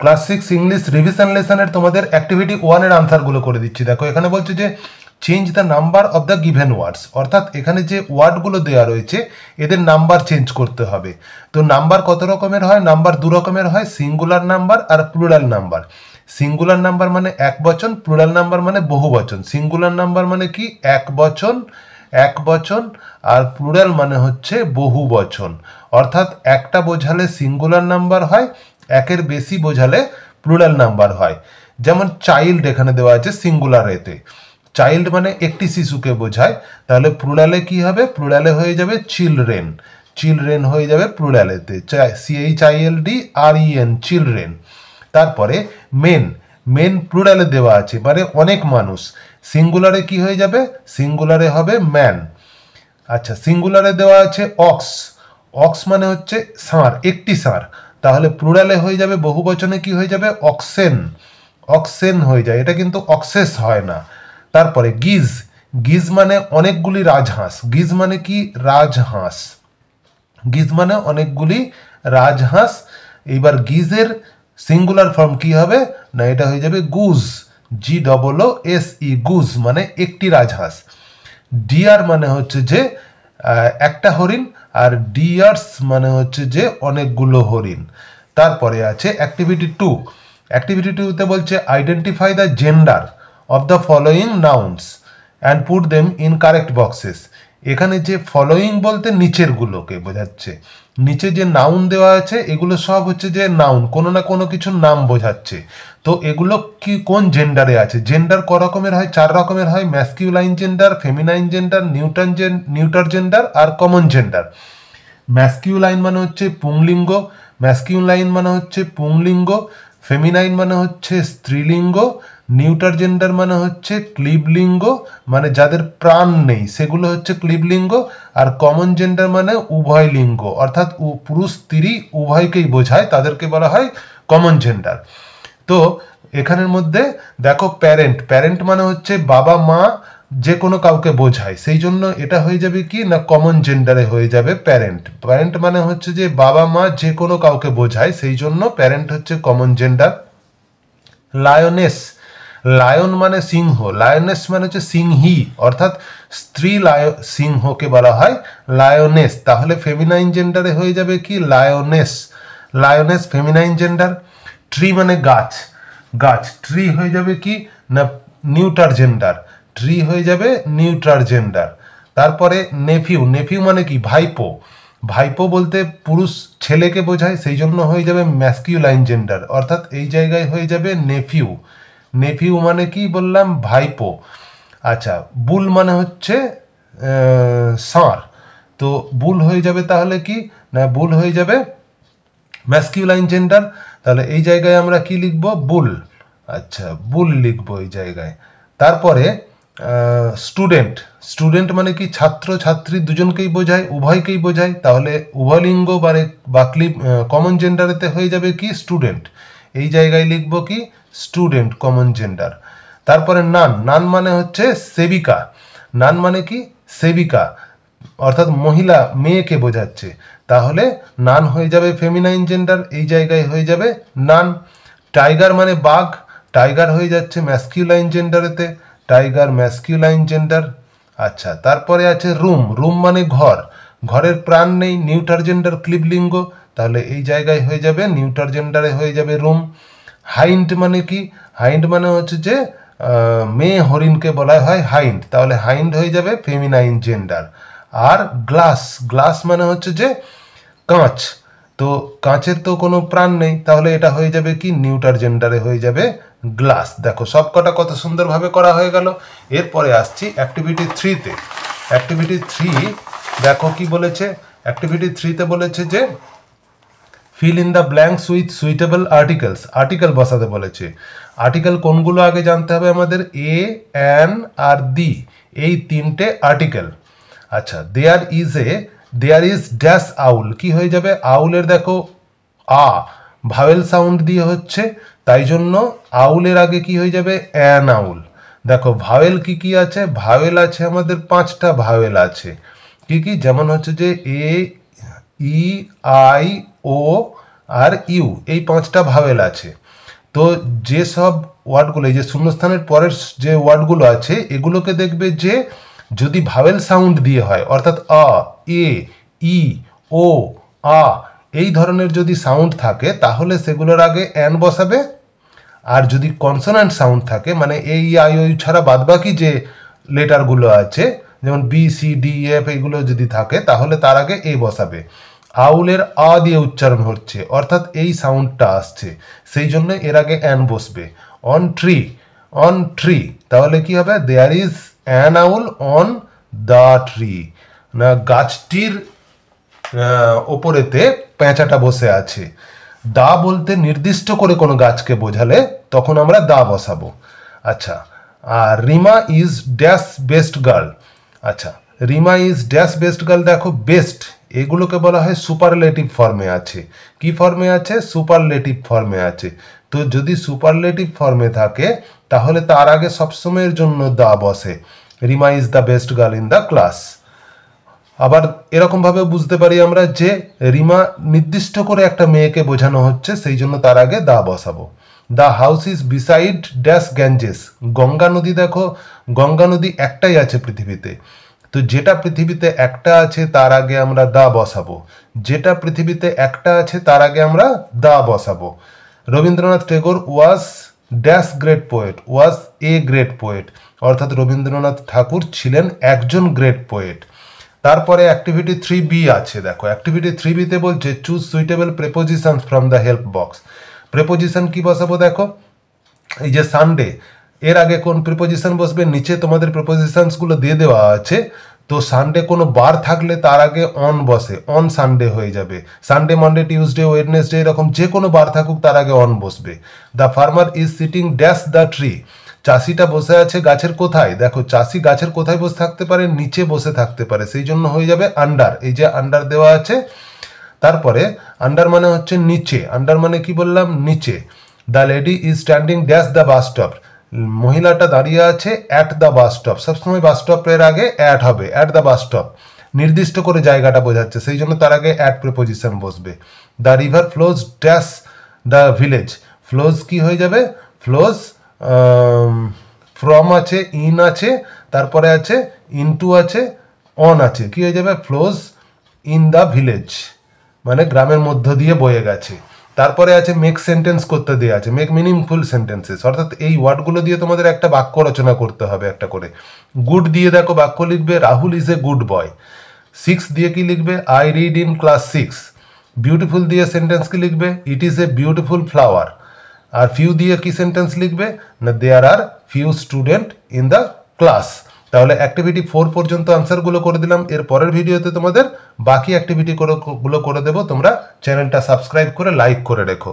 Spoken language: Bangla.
ক্লাস 6 ইংলিশ রিভিশন লেসনের তোমাদের অ্যাক্টিভিটি 1 এর আনসারগুলো করে দিচ্ছি। দেখো এখানে বলছে যে change the number of the given words, অর্থাৎ এখানে যে ওয়ার্ডগুলো দেওয়া রয়েছে এদের নাম্বার চেঞ্জ করতে হবে। তো নাম্বার কত রকমের হয়? নাম্বার দু রকমের হয়, সিঙ্গুলার নাম্বার আর প্লুরাল নাম্বার। সিঙ্গুলার নাম্বার মানে এক বচন, প্লুরাল নাম্বার মানে বহু বচন। সিঙ্গুলার নাম্বার মানে কি? এক বচন, আর প্লুরাল মানে হচ্ছে বহু বচন। অর্থাৎ একটা বোঝালে সিঙ্গুলার নাম্বার হয়, একের বেশি বোঝালে প্লুরাল নাম্বার হয়। যেমন চাইল্ড এখানে দেওয়া আছে সিঙ্গুলার এতে, চাইল্ড মানে একটি শিশুকে বোঝায়, তাহলে প্লুরালে কি হবে? প্লুরালে হয়ে যাবে চিলড্রেন, চিলড্রেন হয়ে যাবে প্লুরালেতে, CHILDREN চিলড্রেন। তারপরে মেন, মেন প্লুরালে দেওয়া আছে মানে অনেক মানুষ, সিঙ্গুলারে কি হয়ে যাবে? সিঙ্গুলারে হবে ম্যান। আচ্ছা, সিঙ্গুলারে দেওয়া আছে অক্স, অক্স মানে হচ্ছে ষাঁড়, একটি ষাঁড়, তাহলে প্লুরালে হয়ে যাবে, বহু বচনে কি হয়ে যাবে? অক্সেন, অক্সেন হয়ে যায়, এটা কিন্তু অক্সেস হয় না। তারপরে গিজ, গিজ মানে অনেকগুলি রাজহাঁস, গিজ মানে কি? রাজহাঁস, গিজ মানে অনেকগুলি রাজহাঁস। এইবার গিজের সিঙ্গুলার ফর্ম কি হবে? না এটা হয়ে যাবে গুজ, GOOSE, গুজ মানে একটি রাজহাঁস। ডিয়ার মানে হচ্ছে যে একটা হরিণ, আর ডিয়ার্স মানে হচ্ছে যে অনেকগুলো হরিণ। তারপরে আছে অ্যাক্টিভিটি 2, অ্যাক্টিভিটি 2তে বলছে identify the gender of the following nouns and put them in correct boxes. এখানে যে ফলোয়িং বলতে নিচের গুলোকে বোঝাচ্ছে, নিচে যে নাউন দেওয়া আছে এগুলো সব হচ্ছে যে নাউন, কোনো না কোনো কিছুর নাম বোঝাচ্ছে। তো এগুলো কি কোন জেন্ডারে আছে? জেন্ডার ক রকমের হয়? 4 রকমের হয়, masculine gender, feminine gender, neuter gender আর কমন জেন্ডার। ম্যাসকিউলাইন মানে হচ্ছে পুংলিঙ্গ, ম্যাসকিউলাইন মানে হচ্ছে পুংলিঙ্গ, ফেমিনাইন মানে হচ্ছে স্ত্রীলিঙ্গ, নিউটার জেন্ডার মানে হচ্ছে ক্লীবলিঙ্গ, মানে যাদের প্রাণ নেই সেগুলো হচ্ছে ক্লীবলিঙ্গ, আর কমন জেন্ডার মানে উভয় লিঙ্গ, অর্থাৎ পুরুষ স্ত্রী উভয়কেই বোঝায়, তাদেরকে বলা হয় কমন জেন্ডার। তো এখানের মধ্যে দেখো প্যারেন্ট, প্যারেন্ট মানে হচ্ছে বাবা মা, যে কোনো কাউকে বোঝায়, সেই জন্য এটা হয়ে যাবে কি না কমন জেন্ডারে হয়ে যাবে প্যারেন্ট। প্যারেন্ট মানে হচ্ছে যে বাবা মা যে কোনো কাউকে বোঝায়, সেই জন্য প্যারেন্ট হচ্ছে কমন জেন্ডার। লায়নেস, লায়ন মানে সিংহ, লায়নেস মানে হচ্ছে সিংহী, অর্থাৎ স্ত্রী সিংহকে বলা হয় লায়নেস, তাহলে ফেমিনাইন জেন্ডারে হয়ে যাবে কি? Lioness, lioness feminine gender. Tree মানে গাছ, গাছ, ট্রি হয়ে যাবে কি না নিউটার জেন্ডার, ট্রি হয়ে যাবে নিউটার জেন্ডার। তারপরে নেফিউ, নেফিউ মানে কি? ভাইপো, ভাইপো বলতে পুরুষ ছেলেকে বোঝায়, সেই জন্য হয়ে যাবে ম্যাসকিউলাইন জেন্ডার, অর্থাৎ এই জায়গায় হয়ে যাবে নেফিউ। নেফিউ মানে কি বললাম? ভাইপো। আচ্ছা, বুল মানে হচ্ছে ষাঁড়, তো বুল হয়ে যাবে তাহলে কি না বুল হয়ে যাবে ম্যাসকিউলাইন জেন্ডার, তাহলে এই জায়গায় আমরা কি লিখব? বুল। আচ্ছা, বুল লিখবো এই জায়গায়। তারপরে স্টুডেন্ট, স্টুডেন্ট মানে কি? ছাত্র ছাত্রী দুজনকেই বোঝায়, উভয়কেই বোঝায়, তাহলে উভয়লিঙ্গ বা কমন জেন্ডারেতে হয়ে যাবে কি? স্টুডেন্ট, এই জায়গায় লিখব কি? Student common gender. তারপরে নান, নান মানে হচ্ছে সেবিকা, নান মানে কি? সেবিকা, অর্থাৎ মহিলা মেয়েকে বোঝাচ্ছে, তাহলে নান হয়ে যাবে ফেমিনাইন জেন্ডার, এই জায়গায় হয়ে যাবে নান। টাইগার মানে বাঘ, টাইগার হয়ে যাচ্ছে ম্যাসকিউলাইন জেন্ডারেতে, টাইগার ম্যাসকিউলাইন জেন্ডার। আচ্ছা, তারপরে আছে রুম, রুম মানে ঘর, ঘরের প্রাণ নেই, নিউটার জেন্ডার ক্লীবলিঙ্গ, তাহলে এই জায়গায় হয়ে যাবে নিউটার জেন্ডারে হয়ে যাবে রুম। হাইন্ড মানে কি? হাইন্ড মানে হচ্ছে যে মেয়ে হরিণকে বলা হয় হাইন্ড, তাহলে হাইন্ড হয়ে যাবে ফেমিনাইন জেন্ডার। আর গ্লাস, গ্লাস মানে হচ্ছে যে কাঁচ, তো কাঁচের তো কোনো প্রাণ নেই, তাহলে এটা হয়ে যাবে কি? নিউটার জেন্ডারে হয়ে যাবে গ্লাস। দেখো সবকটা কত সুন্দরভাবে করা হয়ে গেল। এরপরে আসছি অ্যাক্টিভিটি 3তে। অ্যাক্টিভিটি 3 দেখো কি বলেছে? অ্যাক্টিভিটি 3তে বলেছে যে fill in the blanks with suitable articles, article বসাতে বলেছে। আর্টিকেল কোনগুলো আগে জানতে হবে আমাদের? এ, অ্যান আর দি, এই তিনটে আর্টিকেল। আচ্ছা, দেয়ার ইজ ড্যাশ আউল, কি হয়ে যাবে? আউলের দেখো ভাওয়েল সাউন্ড দিয়ে হচ্ছে, তাই জন্য আউলের আগে কি হয়ে যাবে? An owl. দেখো ভাওয়েল কি কি আছে? ভাওয়েল আছে আমাদের 5টা ভাওয়েল আছে, কি কি? যেমন হচ্ছে যে এ, ই, আই, ও আর ইউ, এই 5টা ভাওয়েল আছে। তো যে সব ওয়ার্ডগুলো, এই যে শূন্যস্থানের পরের যে ওয়ার্ডগুলো আছে এগুলোকে দেখবে যে যদি ভাওয়েল সাউন্ড দিয়ে হয়, অর্থাৎ আ, এ, ই, ও, আ এই ধরনের যদি সাউন্ড থাকে তাহলে সেগুলোর আগে অ্যান বসাবে। আর যদি কনসোনান্ট সাউন্ড থাকে, মানে এই আই ও ছাড়া বাদবাকি যে লেটারগুলো আছে যেমন বি, সি, ডি, এফ এইগুলো যদি থাকে তাহলে তার আগে এ বসাবে। আউলের আ দিয়ে উচ্চারণ হচ্ছে, অর্থাৎ এই সাউন্ডটা আসছে, সেই জন্য এর আগে অ্যান বসবে। অন ট্রি, অন ট্রি, তাহলে কি হবে? There is an owl on the tree, না গাছটির ওপরেতে পেঁচাটা বসে আছে। দা বলতে নির্দিষ্ট করে কোনো গাছকে বোঝালে তখন আমরা দা বসাবো। আচ্ছা, আর Rima is dash best girl. আচ্ছা, Rima is dash best girl, দেখো বেস্ট এগুলোকে বলা হয় সুপারলেটিভ ফর্মে আছে। কি ফর্মে আছে? সুপারলেটিভ ফর্মে আছে। তো যদি সুপারলেটিভ ফর্মে থাকে তাহলে তার আগে সবসময়ের জন্য দা বসে। Rima is the best girl in the class. আবার এরকমভাবে বুঝতে পারি আমরা যে রিমা নির্দিষ্ট করে একটা মেয়েকে বোঝানো হচ্ছে, সেই জন্য তার আগে দা বসাবো। The house is beside dash Ganges. Ganga নদী, দেখো গঙ্গা নদী একটাই আছে পৃথিবীতে, তো যেটা পৃথিবীতে একটা আছে তার আগে আমরা দা বসাবো। যেটা পৃথিবীতে একটা আছে তার আগে আমরা দা বসাবো। Rabindranath Tagore was dash great poet, was a great poet, অর্থাৎ রবীন্দ্রনাথ ঠাকুর ছিলেন একজন গ্রেট পোয়েট। তারপরে অ্যাক্টিভিটি 3B আছে, দেখো অ্যাক্টিভিটি 3B-তে বলছে choose suitable prepositions from the help box. Preposition কি বসাবো? দেখো এই যে সানডে, এর আগে কোন প্রিপোজিশন বসবে? নিচে তোমাদের প্রিপোজিশনসগুলো দিয়ে দেওয়া আছে। তো সানডে কোনো বার থাকলে তার আগে অন বসে, অন সানডে হয়ে যাবে। সানডে, মানডে, টিউসডে, ওয়েডনেসডে এরকম যে কোনো বার থাকুক তার আগে অন বসবে। The farmer is sitting dash the tree. চাষিটা বসে আছে গাছের কোথায়? দেখো চাষি গাছের কোথায় বসে থাকতে পারে? নিচে বসে থাকতে পারে, সেই জন্য হয়ে যাবে আন্ডার। এই যে আন্ডার দেওয়া আছে, তারপরে আন্ডার মানে হচ্ছে নিচে। আন্ডার মানে কি বললাম? নিচে। The lady is standing dash the bus stop. মহিলাটা দাঁড়িয়ে আছে অ্যাট দ্য বাস স্টপ। সবসময় বাস স্টপের আগে অ্যাট হবে, অ্যাট দ্য বাস স্টপ নির্দিষ্ট করে জায়গাটা বোঝাচ্ছে, সেই জন্য তার আগে অ্যাট প্রিপোজিশন বসবে। The river flows dash the village. Flows কি হয়ে যাবে? ফ্লোজ ফ্রম আছে, ইন আছে, তারপরে আছে ইনটু আছে, অন আছে, কি হয়ে যাবে? ফ্লোজ ইন দ্য ভিলেজ, মানে গ্রামের মধ্য দিয়ে বয়ে গেছে। তারপরে আছে মেক সেন্টেন্স করতে দেওয়া আছে, মেক মিনিংফুল সেন্টেন্সেস, অর্থাৎ এই ওয়ার্ডগুলো দিয়ে তোমাদের একটা বাক্য রচনা করতে হবে একটা করে। গুড দিয়ে দেখো বাক্য লিখবে, Rahul is a good boy. 6 দিয়ে কি লিখবে? I read in class 6। Beautiful দিয়ে সেন্টেন্স কি লিখবে? It is a beautiful flower. আর ফিউ দিয়ে কি সেন্টেন্স লিখবে? না there are few student in the class. তাহলে অ্যাক্টিভিটি 4 পর্যন্ত আনসারগুলো করে দিলাম। এর পরের ভিডিওতে তোমাদের বাকি অ্যাক্টিভিটি গুলো করে দেবো। তোমরা চ্যানেলটা সাবস্ক্রাইব করে লাইক করে রেখো।